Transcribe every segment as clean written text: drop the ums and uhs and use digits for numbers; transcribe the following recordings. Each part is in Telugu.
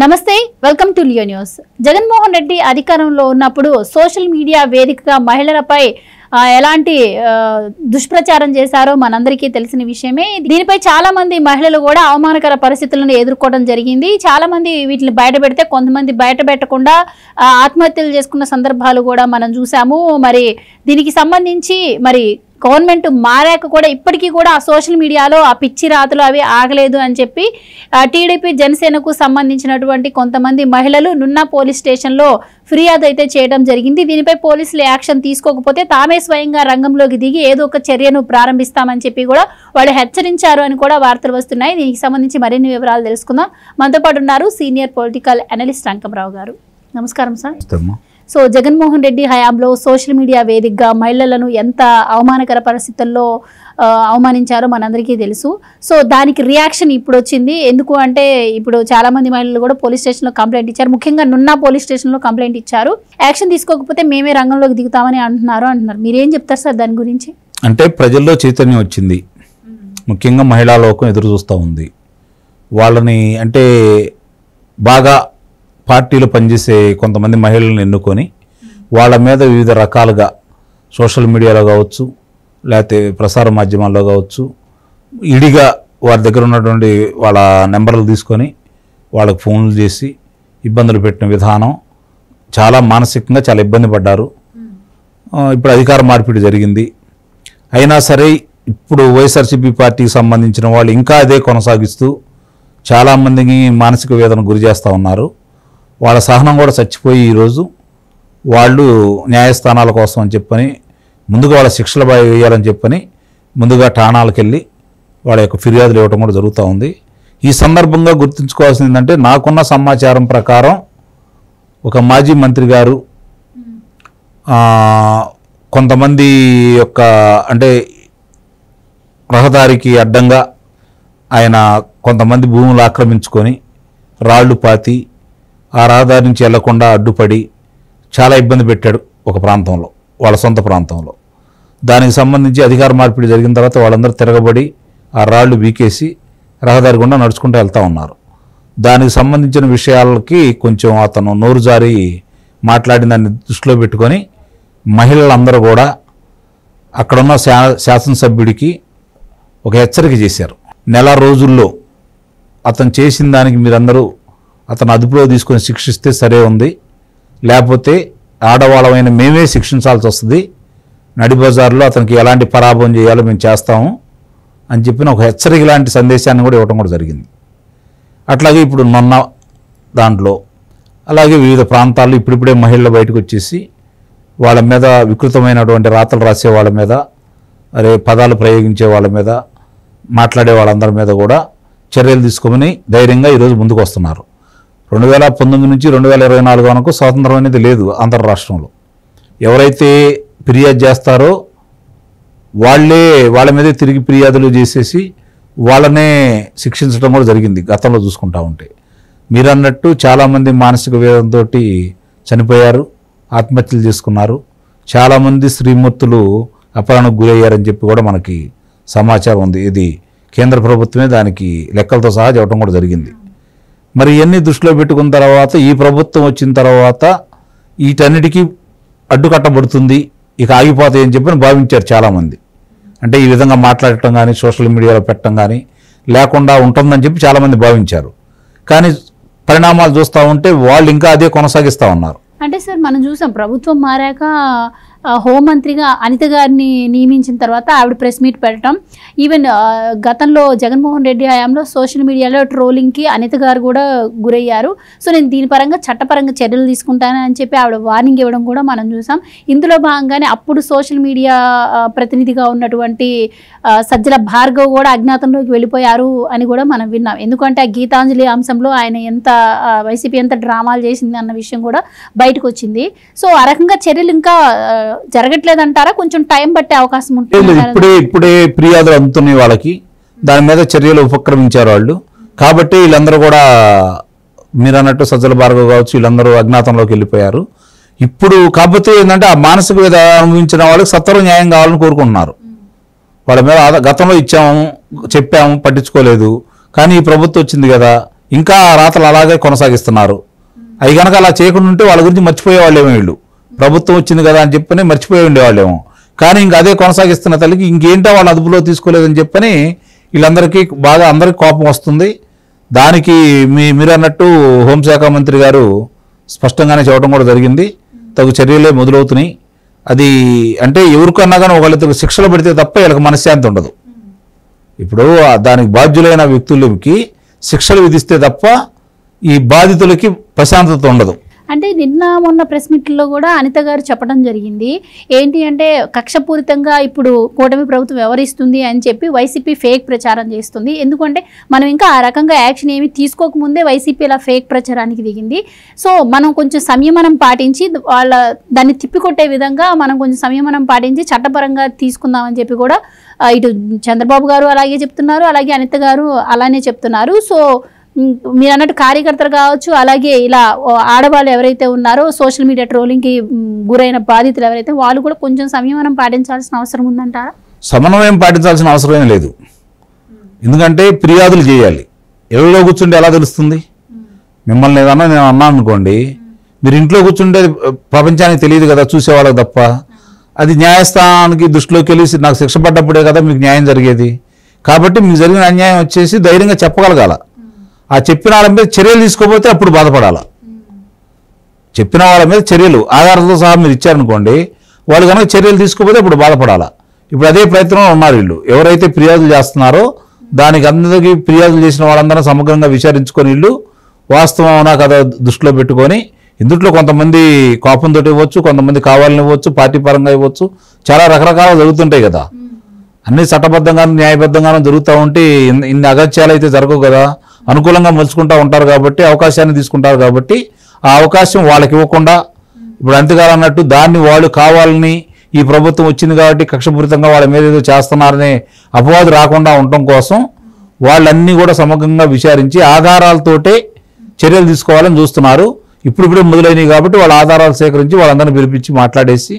నమస్తే welcome to Leo news. Jaganmohan Reddy అధికారంలో ఉన్నప్పుడు సోషల్ మీడియా వేదికగా మహిళలపై ఎలాంటి దుష్ప్రచారం చేశారో మనందరికీ తెలిసిన విషయమే. దీనిపై చాలా మంది మహిళలు కూడా అవమానకర పరిస్థితులను ఎదుర్కోవడం జరిగింది. చాలా మంది వీటిని బయట పెడితే కొంతమంది బయట పెట్టకుండా ఆత్మహత్యలు చేసుకున్న సందర్భాలు కూడా మనం చూసాము. మరి దీనికి సంబంధించి గవర్నమెంట్ మారాక కూడా ఇప్పటికీ కూడా ఆ సోషల్ మీడియాలో ఆ పిచ్చి రాతలు అవి ఆగలేదు అని చెప్పి టీడీపీ జనసేనకు సంబంధించినటువంటి కొంతమంది మహిళలు నున్నా పోలీస్ స్టేషన్లో ఫిర్యాదు అయితే చేయడం జరిగింది. దీనిపై పోలీసులు యాక్షన్ తీసుకోకపోతే తామే స్వయంగా రంగంలోకి దిగి ఏదో ఒక చర్యను ప్రారంభిస్తామని చెప్పి కూడా వాళ్ళు హెచ్చరించారు అని కూడా వార్తలు వస్తున్నాయి. దీనికి సంబంధించి మరిన్ని వివరాలు తెలుసుకుందాం. మనతో పాటు ఉన్నారు సీనియర్ పొలిటికల్ అనలిస్ట్ అంకమరావు గారు. నమస్కారం సార్. సో జగన్మోహన్ రెడ్డి హయాంలో సోషల్ మీడియా వేదికగా మహిళలను ఎంత అవమానకర పరిస్థితుల్లో అవమానించారో మనందరికీ తెలుసు. సో దానికి రియాక్షన్ ఇప్పుడు వచ్చింది. ఎందుకు అంటే ఇప్పుడు చాలా మంది మహిళలు కూడా పోలీస్ స్టేషన్లో కంప్లైంట్ ఇచ్చారు. ముఖ్యంగా నున్నా పోలీస్ స్టేషన్లో కంప్లైంట్ ఇచ్చారు. యాక్షన్ తీసుకోకపోతే మేమే రంగంలోకి దిగుతామని అంటున్నారు. మీరేం చెప్తారు సార్ దాని గురించి? అంటే ప్రజల్లో చైతన్యం వచ్చింది. ముఖ్యంగా మహిళా లోకం ఎదురు చూస్తూ ఉంది. వాళ్ళని అంటే బాగా పార్టీలు పనిచేసే కొంతమంది మహిళలను ఎన్నుకొని వాళ్ళ మీద వివిధ రకాలుగా సోషల్ మీడియాలో కావచ్చు, లేకపోతే ప్రసార మాధ్యమాల్లో కావచ్చు, ఇడిగా వారి దగ్గర ఉన్నటువంటి వాళ్ళ నెంబర్లు తీసుకొని వాళ్ళకు ఫోన్లు చేసి ఇబ్బందులు పెట్టిన విధానం చాలా మానసికంగా చాలా ఇబ్బంది పడ్డారు. ఇప్పుడు అధికార మార్పిడి జరిగింది. అయినా సరే ఇప్పుడు వైఎస్ఆర్సీపీ పార్టీకి సంబంధించిన వాళ్ళు ఇంకా అదే కొనసాగిస్తూ చాలామందికి మానసిక వేదన గురి చేస్తూ ఉన్నారు. వాళ్ళ సహనం కూడా చచ్చిపోయి ఈరోజు వాళ్ళు న్యాయస్థానాల కోసం అని చెప్పని ముందుగా వాళ్ళ శిక్షలు వేయాలని చెప్పని ముందుగా ఠాణాలకు వెళ్ళి వాళ్ళ యొక్క ఫిర్యాదులు ఇవ్వడం కూడా జరుగుతూ ఉంది. ఈ సందర్భంగా గుర్తుంచుకోవాల్సింది ఏంటంటే నాకున్న సమాచారం ప్రకారం ఒక మాజీ మంత్రి గారు కొంతమంది యొక్క అంటే రహదారికి అడ్డంగా ఆయన కొంతమంది భూములు ఆక్రమించుకొని రాళ్ళు పాతి ఆ రహదారి నుంచి వెళ్లకుండా అడ్డుపడి చాలా ఇబ్బంది పెట్టాడు ఒక ప్రాంతంలో, వాళ్ళ సొంత ప్రాంతంలో. దానికి సంబంధించి అధికార మార్పిడి జరిగిన తర్వాత వాళ్ళందరూ తిరగబడి ఆ రాళ్ళు వీకేసి రహదారి గుండా నడుచుకుంటూ వెళ్తూ ఉన్నారు. దానికి సంబంధించిన విషయాలకి కొంచెం అతను నోరు జారి మాట్లాడిన దాన్ని దృష్టిలో పెట్టుకొని మహిళలందరూ కూడా అక్కడున్న శాసనసభ్యుడికి ఒక హెచ్చరిక చేశారు. నెల రోజుల్లో అతను చేసిన దానికి మీరందరూ అతను అదుపులో తీసుకొని శిక్షిస్తే సరే ఉంది, లేకపోతే ఆడవాళ్ళమైన మేమే శిక్షించాల్సి వస్తుంది, నడి బజార్లో అతనికి ఎలాంటి పరాభవం చేయాలో మేము చేస్తాము అని చెప్పిన ఒక హెచ్చరిక లాంటి సందేశాన్ని కూడా ఇవ్వడం కూడా జరిగింది. అట్లాగే ఇప్పుడు మొన్న దాంట్లో అలాగే వివిధ ప్రాంతాల్లో ఇప్పుడిప్పుడే మహిళలు బయటకు వచ్చేసి వాళ్ళ మీద వికృతమైనటువంటి రాతలు రాసే వాళ్ళ మీద, పదాలు ప్రయోగించే వాళ్ళ మీద, మాట్లాడే వాళ్ళందరి మీద కూడా చర్యలు తీసుకోమని ధైర్యంగా ఈరోజు ముందుకు వస్తున్నారు. 2019 నుంచి 2024 వరకు స్వాతంత్రం అనేది లేదు ఆంధ్ర రాష్ట్రంలో. ఎవరైతే ఫిర్యాదు చేస్తారో వాళ్ళ మీదే తిరిగి ఫిర్యాదులు చేసేసి వాళ్ళనే శిక్షించడం కూడా జరిగింది గతంలో చూసుకుంటా ఉంటే. మీరు అన్నట్టు చాలామంది మానసిక వేదనతో చనిపోయారు, ఆత్మహత్యలు చేసుకున్నారు. చాలామంది శ్రీమూర్తులు అపహరణకు గురయ్యారని చెప్పి కూడా మనకి సమాచారం ఉంది. ఇది కేంద్ర ప్రభుత్వమే దానికి లెక్కలతో సహా చెప్పడం కూడా జరిగింది. మరి ఇవన్నీ దృష్టిలో పెట్టుకున్న తర్వాత ఈ ప్రభుత్వం వచ్చిన తర్వాత వీటన్నిటికీ అడ్డుకట్టబడుతుంది, ఇక ఆగిపోతాయి అని చెప్పి భావించారు చాలామంది. అంటే ఈ విధంగా మాట్లాడటం కానీ సోషల్ మీడియాలో పెట్టడం కానీ లేకుండా ఉంటుందని చెప్పి చాలామంది భావించారు. కానీ పరిణామాలు చూస్తూ ఉంటే వాళ్ళు ఇంకా అదే కొనసాగిస్తూ ఉన్నారు. అంటే సార్ మనం చూసాం ప్రభుత్వం మారాక హోంమంత్రిగా అనిత గారిని నియమించిన తర్వాత ఆవిడ ప్రెస్ మీట్ పెట్టడం, ఈవెన్ గతంలో జగన్మోహన్ రెడ్డి హయాంలో సోషల్ మీడియాలో ట్రోలింగ్కి అనిత గారు కూడా గురయ్యారు. సో నేను దీని పరంగా చట్టపరంగా చర్యలు తీసుకుంటాను అని చెప్పి ఆవిడ వార్నింగ్ ఇవ్వడం కూడా మనం చూసాం. ఇందులో భాగంగానే అప్పుడు సోషల్ మీడియా ప్రతినిధిగా ఉన్నటువంటి సజ్జల భార్గవ్ కూడా అజ్ఞాతంలోకి వెళ్ళిపోయారు అని కూడా మనం విన్నాం. ఎందుకంటే ఆ గీతాంజలి అంశంలో ఆయన వైసీపీ ఎంత డ్రామాలు చేసింది అన్న విషయం కూడా బయటకు వచ్చింది. సో ఆ రకంగా చర్యలు ఇంకా జరగట్లేదంటారా? కొంచెం టైం పట్టే అవకాశం ఉంటుంది. ఇప్పుడే ఫిర్యాదులు అందుతున్నాయి వాళ్ళకి, దాని మీద చర్యలు ఉపక్రమించారు వాళ్ళు. కాబట్టి వీళ్ళందరూ కూడా మీరు అన్నట్టు సజ్జల భార్గవ్ కావచ్చు, వీళ్ళందరూ అజ్ఞాతంలోకి వెళ్ళిపోయారు. ఇప్పుడు కాకపోతే ఏంటంటే ఆ మానసిక వేద అనుభవించిన వాళ్ళకి సత్వరం న్యాయం కావాలని కోరుకుంటున్నారు. వాళ్ళ మీద గతంలో ఇచ్చాము, చెప్పాము, పట్టించుకోలేదు. కానీ ఈ ప్రభుత్వం వచ్చింది కదా, ఇంకా ఆ రాతలు అలాగే కొనసాగిస్తున్నారు. అవి కనుక అలా చేయకుండా ఉంటే వాళ్ళ గురించి మర్చిపోయేవాళ్ళేమో, వీళ్ళు ప్రభుత్వం వచ్చింది కదా అని చెప్పని మర్చిపోయి ఉండేవాళ్ళేమో. కానీ ఇంకా అదే కొనసాగిస్తున్న తల్లికి ఇంకేంటో వాళ్ళు అదుపులో తీసుకోలేదని చెప్పని వీళ్ళందరికీ బాగా అందరికీ కోపం వస్తుంది. దానికి మీరు అన్నట్టు హోంశాఖ మంత్రి గారు స్పష్టంగానే చెప్పడం కూడా జరిగింది. తగు చర్యలే మొదలవుతున్నాయి. అది అంటే ఎవరికన్నా కానీ ఒకళ్ళిద్దరు శిక్షలు పెడితే తప్ప వీళ్ళకి మనశ్శాంతి ఉండదు. ఇప్పుడు దానికి బాధ్యులైన వ్యక్తులకి శిక్షలు విధిస్తే తప్ప ఈ బాధితులకి ప్రశాంతత ఉండదు. అంటే నిన్న మొన్న ప్రెస్ మీట్లో కూడా అనిత గారు చెప్పడం జరిగింది. ఏంటి అంటే కక్షపూరితంగా ఇప్పుడు కూటమి ప్రభుత్వం వ్యవహరిస్తుంది అని చెప్పి వైసీపీ ఫేక్ ప్రచారం చేస్తుంది. ఎందుకంటే మనం ఇంకా ఆ రకంగా యాక్షన్ ఏమి తీసుకోకముందే వైసీపీ ఇలా ఫేక్ ప్రచారానికి దిగింది. సో మనం కొంచెం సంయమనం పాటించి దాన్ని తిప్పికొట్టే విధంగా మనం కొంచెం సంయమనం పాటించి చట్టపరంగా తీసుకుందామని చెప్పి కూడా ఇటు చంద్రబాబు గారు అలాగే చెప్తున్నారు, అలాగే అనిత గారు అలానే చెప్తున్నారు. సో మీరు అన్నట్టు కార్యకర్తలు కావచ్చు, అలాగే ఇలా ఆడవాళ్ళు ఎవరైతే ఉన్నారో సోషల్ మీడియా ట్రోలింగ్కి గురైన బాధితులు ఎవరైతే వాళ్ళు కూడా కొంచెం సంయమనం పాటించాల్సిన అవసరం ఉందంటారా? సమన్వయం పాటించాల్సిన అవసరం లేదు. ఎందుకంటే ఫిర్యాదులు చేయాలి. ఎవరిలో కూర్చుంటే ఎలా తెలుస్తుంది? మిమ్మల్ని ఏదన్నా నేను అన్నాను అనుకోండి, మీరు ఇంట్లో కూర్చుంటే ప్రపంచానికి తెలియదు కదా, చూసేవాళ్ళకి తప్ప. అది న్యాయస్థానానికి దృష్టిలోకి వెళ్ళి నాకు శిక్ష పడ్డప్పుడే కదా మీకు న్యాయం జరిగేది. కాబట్టి మీకు జరిగిన అన్యాయం వచ్చేసి ధైర్యంగా చెప్పగలగాల. ఆ చెప్పిన వాళ్ళ మీద చర్యలు తీసుకోకపోతే అప్పుడు బాధపడాల. చెప్పిన వాళ్ళ మీద చర్యలు ఆధారాలతో సహా మీరు ఇచ్చారనుకోండి, వాళ్ళు కనుక చర్యలు తీసుకోకపోతే అప్పుడు బాధపడాల. ఇప్పుడు అదే ప్రయత్నంలో ఉన్నారు వీళ్ళు. ఎవరైతే ఫిర్యాదులు చేస్తున్నారో దానికి అందరికీ ఫిర్యాదులు చేసిన వాళ్ళందరూ సమగ్రంగా విచారించుకొని వీళ్ళు వాస్తవం అవునా కదా దృష్టిలో పెట్టుకొని, ఇందుట్లో కొంతమంది కోపంతో ఇవ్వచ్చు, కొంతమంది కావాలని ఇవ్వచ్చు, పార్టీ పరంగా ఇవ్వచ్చు, చాలా రకరకాలు జరుగుతుంటాయి కదా. అన్ని చట్టబద్ధంగానూ న్యాయబద్ధంగానూ జరుగుతూ ఉంటే ఇన్ని అగత్యాలు అయితే జరగవు కదా. అనుకూలంగా మలుచుకుంటూ ఉంటారు కాబట్టి, అవకాశాన్ని తీసుకుంటారు కాబట్టి, ఆ అవకాశం వాళ్ళకి ఇవ్వకుండా ఇప్పుడు అంతేగాదు అన్నట్టు దాన్ని వాళ్ళు కావాలని ఈ ప్రభుత్వం వచ్చింది కాబట్టి కక్షపూరితంగా వాళ్ళ మీద ఏదో చేస్తున్నారనే అపవాదు రాకుండా ఉండటం కోసం వాళ్ళన్నీ కూడా సమగ్రంగా విచారించి ఆధారాలతోటే చర్యలు తీసుకోవాలని చూస్తున్నారు. ఇప్పుడిప్పుడే మొదలైనవి కాబట్టి వాళ్ళ ఆధారాలు సేకరించి వాళ్ళందరినీ పిలిపించి మాట్లాడేసి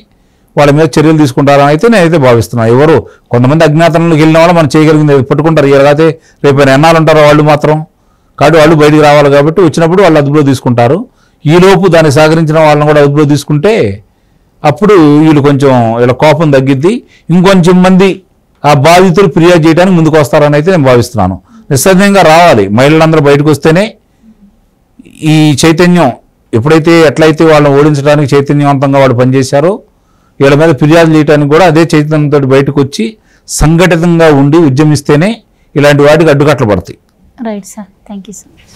వాళ్ళ మీద చర్యలు తీసుకుంటారని అయితే నేనైతే భావిస్తున్నాను. ఎవరు కొంతమంది అజ్ఞాతంలోకి వెళ్ళిన వాళ్ళు మనం చేయగలిగింది పట్టుకుంటారు. ఎలాగైతే రేపు ఎన్నాళ్ళు ఉంటారో వాళ్ళు మాత్రం కాబట్టి వాళ్ళు బయటికి రావాలి కాబట్టి వచ్చినప్పుడు వాళ్ళు అదుపులో తీసుకుంటారు. ఈలోపు దాన్ని సహకరించిన వాళ్ళని కూడా అదుపులో తీసుకుంటే అప్పుడు వీళ్ళు కొంచెం వీళ్ళ కోపం తగ్గిద్ది. ఇంకొంచెం మంది ఆ బాధితులు ఫిర్యాదు చేయడానికి ముందుకు వస్తారని అయితే నేను భావిస్తున్నాను. నిస్సందేహంగా రావాలి. మహిళలందరూ బయటకు వస్తేనే ఈ చైతన్యం ఎట్లయితే వాళ్ళని ఓడించడానికి చైతన్యవంతంగా వాళ్ళు పనిచేశారో వీళ్ళ మీద ఫిర్యాదు చేయడానికి కూడా అదే చైతన్యంతో బయటకు వచ్చి సంఘటితంగా ఉండి ఉద్యమిస్తేనే ఇలాంటి వాటికి అడ్డుకట్టలు పడతాయి. Right sir, thank you so much.